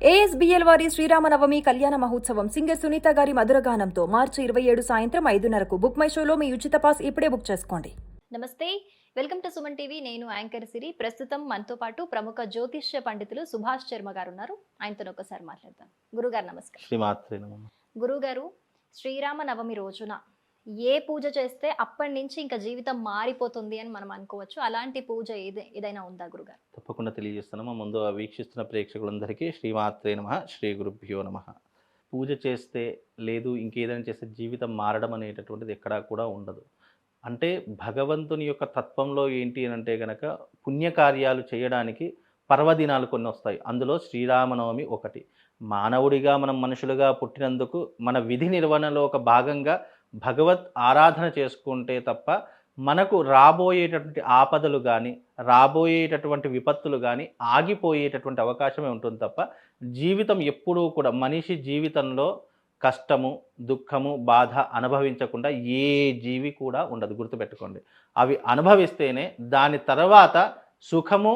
ASBL వారి శ్రీరామనవమి కళ్యాణ మహోత్సవం సింగర్ సునీత గారి మధురగానంతో మార్చి 27 సాయంత్రం 5:30కు బుక్ మై షోలో మీ ఉచిత పాస్ ఇప్పుడే బుక్ చేసుకోండి. నమస్తే, వెల్కమ్ టు సుమన్ టీవీ. నేను యాంకర్ సిరి. ప్రస్తుతం మనతో పాటు ప్రముఖ జ్యోతిష్య పండితులు సుభాష్ శర్మ గారు ఉన్నారు. ఆయనతో ఒకసారి మాట్లాడతాం. గురుగారు నమస్కారం. శ్రీమాత్రే నమః. గురుగారు, శ్రీరామ నవమి రోజున ఏ పూజ చేస్తే అప్పటి నుంచి ఇంకా జీవితం మారిపోతుంది అని మనం అనుకోవచ్చు? అలాంటి పూజ ఏదైనా ఉందా గురుగారు? తప్పకుండా తెలియజేస్తున్నాము. ముందు వీక్షిస్తున్న ప్రేక్షకులందరికీ శ్రీమాత్రే నమః, శ్రీ గురుభ్యో నమః. పూజ చేస్తే లేదు ఇంకేదైనా చేస్తే జీవితం మారడం అనేటటువంటిది ఎక్కడా కూడా ఉండదు. అంటే భగవంతుని యొక్క తత్వంలో ఏంటి అని అంటే కనుక పుణ్యకార్యాలు చేయడానికి పర్వదినాలు కొన్ని వస్తాయి. అందులో శ్రీరామనవమి ఒకటి. మానవుడిగా మనం మనుషులుగా పుట్టినందుకు మన విధి నిర్వహణలో ఒక భాగంగా భగవత్ ఆరాధన చేసుకుంటే తప్ప మనకు రాబోయేటటువంటి ఆపదలు కానీ రాబోయేటటువంటి విపత్తులు కానీ ఆగిపోయేటటువంటి అవకాశమే ఉంటుంది తప్ప జీవితం ఎప్పుడూ కూడా మనిషి జీవితంలో కష్టము దుఃఖము బాధ అనుభవించకుండా ఏ జీవి కూడా ఉండదు. గుర్తుపెట్టుకోండి. అవి అనుభవిస్తేనే దాని తర్వాత సుఖము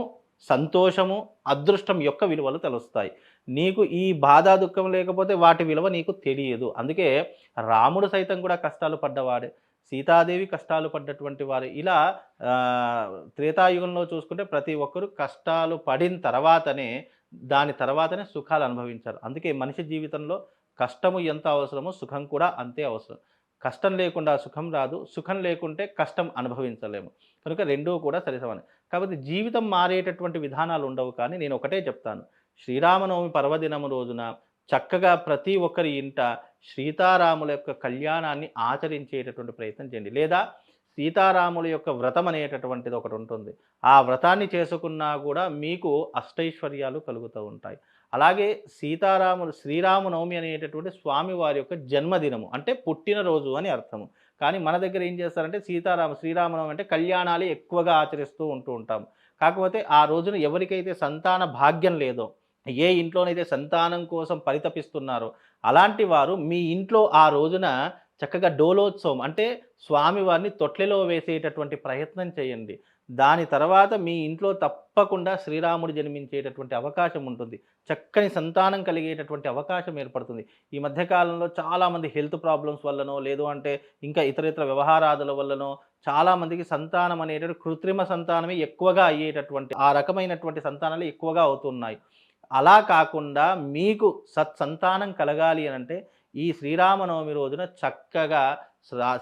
సంతోషము అదృష్టం యొక్క విలువలు తెలుస్తాయి. నీకు ఈ బాధ దుఃఖం లేకపోతే వాటి విలువ నీకు తెలియదు. అందుకే రాముడు సైతం కూడా కష్టాలు పడ్డవాడే, సీతాదేవి కష్టాలు పడ్డటువంటి వారు. ఇలా త్రేతాయుగంలో చూసుకుంటే ప్రతి ఒక్కరు కష్టాలు పడిన తర్వాతనే దాని తర్వాతనే సుఖాలు అనుభవించారు. అందుకే మనిషి జీవితంలో కష్టము ఎంత అవసరమో సుఖం కూడా అంతే అవసరం. కష్టం లేకుండా సుఖం రాదు, సుఖం లేకుంటే కష్టం అనుభవించలేము. కనుక రెండూ కూడా సరిసమానం. కాబట్టి జీవితం మారేటటువంటి విధానాలు ఉండవు. కానీ నేను ఒకటే చెప్తాను, శ్రీరామనవమి పర్వదినము రోజున చక్కగా ప్రతి ఒక్కరి ఇంట సీతారాముల యొక్క కళ్యాణాన్ని ఆచరించేటటువంటి ప్రయత్నం చేయండి. లేదా సీతారాముల యొక్క వ్రతం అనేటటువంటిది ఒకటి ఉంటుంది. ఆ వ్రతాన్ని చేసుకున్నా కూడా మీకు అష్టైశ్వర్యాలు కలుగుతూ ఉంటాయి. అలాగే శ్రీరామనవమి అనేటటువంటి స్వామివారి యొక్క జన్మదినము అంటే పుట్టినరోజు అని అర్థము. కానీ మన దగ్గర ఏం చేస్తారంటే శ్రీరామనవమి అంటే కళ్యాణాలు ఎక్కువగా ఆచరిస్తూ ఉంటాము. కాకపోతే ఆ రోజున ఎవరికైతే సంతాన భాగ్యం లేదో, ఏ ఇంట్లోనైతే సంతానం కోసం పరితపిస్తున్నారో అలాంటి వారు మీ ఇంట్లో ఆ రోజున చక్కగా డోలోత్సవం అంటే స్వామివారిని తొట్లెలో వేసేటటువంటి ప్రయత్నం చేయండి. దాని తర్వాత మీ ఇంట్లో తప్పకుండా శ్రీరాముడు జన్మించేటటువంటి అవకాశం ఉంటుంది. చక్కని సంతానం కలిగేటటువంటి అవకాశం ఏర్పడుతుంది. ఈ మధ్యకాలంలో చాలామంది హెల్త్ ప్రాబ్లమ్స్ వల్లనో లేదు అంటే ఇంకా ఇతర వ్యవహారాదుల వల్లనో చాలామందికి సంతానం అనేటటువంటి కృత్రిమ సంతానమే ఎక్కువగా అయ్యేటటువంటి ఆ రకమైనటువంటి సంతానాలు ఎక్కువగా అవుతున్నాయి. అలా కాకుండా మీకు సత్సంతానం కలగాలి అని అంటే ఈ శ్రీరామనవమి రోజున చక్కగా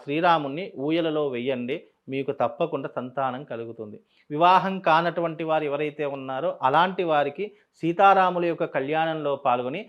శ్రీరాముణ్ణి ఊయలలో వెయ్యండి. మీకు తప్పకుండా సంతానం కలుగుతుంది. వివాహం కానటువంటి వారు ఎవరైతే ఉన్నారో అలాంటి వారికి సీతారాముల యొక్క కళ్యాణంలో పాల్గొని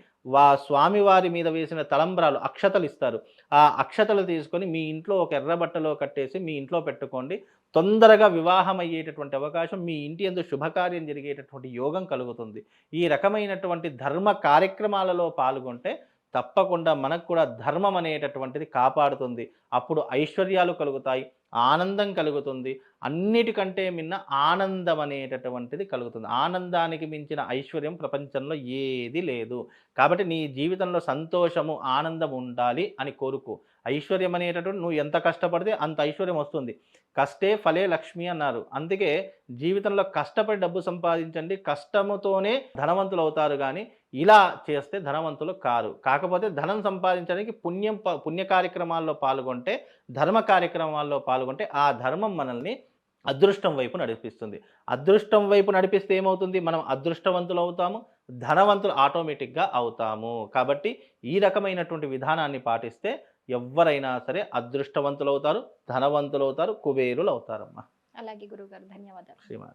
స్వామివారి మీద వేసిన తలంబ్రాలు అక్షతలు ఇస్తారు. ఆ అక్షతలు తీసుకొని మీ ఇంట్లో ఒక ఎర్రబట్టలో కట్టేసి మీ ఇంట్లో పెట్టుకోండి. తొందరగా వివాహం అయ్యేటటువంటి అవకాశం, మీ ఇంటి యందు శుభకార్యం జరిగేటటువంటి యోగం కలుగుతుంది. ఈ రకమైనటువంటి ధర్మ కార్యక్రమాలలో పాల్గొంటే తప్పకుండా మనకు కూడా ధర్మం అనేటటువంటిది కాపాడుతుంది. అప్పుడు ఐశ్వర్యాలు కలుగుతాయి, ఆనందం కలుగుతుంది. అన్నిటికంటే మిన్న ఆనందం అనేటటువంటిది కలుగుతుంది. ఆనందానికి మించిన ఐశ్వర్యం ప్రపంచంలో ఏది లేదు. కాబట్టి నీ జీవితంలో సంతోషము ఆనందం ఉండాలి అని కోరుకో. ఐశ్వర్యం అనేటటువంటి నువ్వు ఎంత కష్టపడితే అంత ఐశ్వర్యం వస్తుంది. కష్టే ఫలే లక్ష్మి అన్నారు. అందుకే జీవితంలో కష్టపడి డబ్బు సంపాదించండి, కష్టముతోనే ధనవంతులు అవుతారు. కానీ ఇలా చేస్తే ధనవంతులు కారు. కాకపోతే ధనం సంపాదించడానికి పుణ్య కార్యక్రమాల్లో పాల్గొంటే, ధర్మ కార్యక్రమాల్లో పాల్గొంటే ఆ ధర్మం మనల్ని అదృష్టం వైపు నడిపిస్తుంది. అదృష్టం వైపు నడిపిస్తే ఏమవుతుంది? మనం అదృష్టవంతులు అవుతాము, ధనవంతులు ఆటోమేటిక్గా అవుతాము. కాబట్టి ఈ రకమైనటువంటి విధానాన్ని పాటిస్తే ఎవరైనా సరే అదృష్టవంతులు అవుతారు, ధనవంతులు అవుతారు, కుబేరులు అవుతారమ్మా. అలాగే గురుగారు, ధన్యవాదాలు. శ్రీమాత.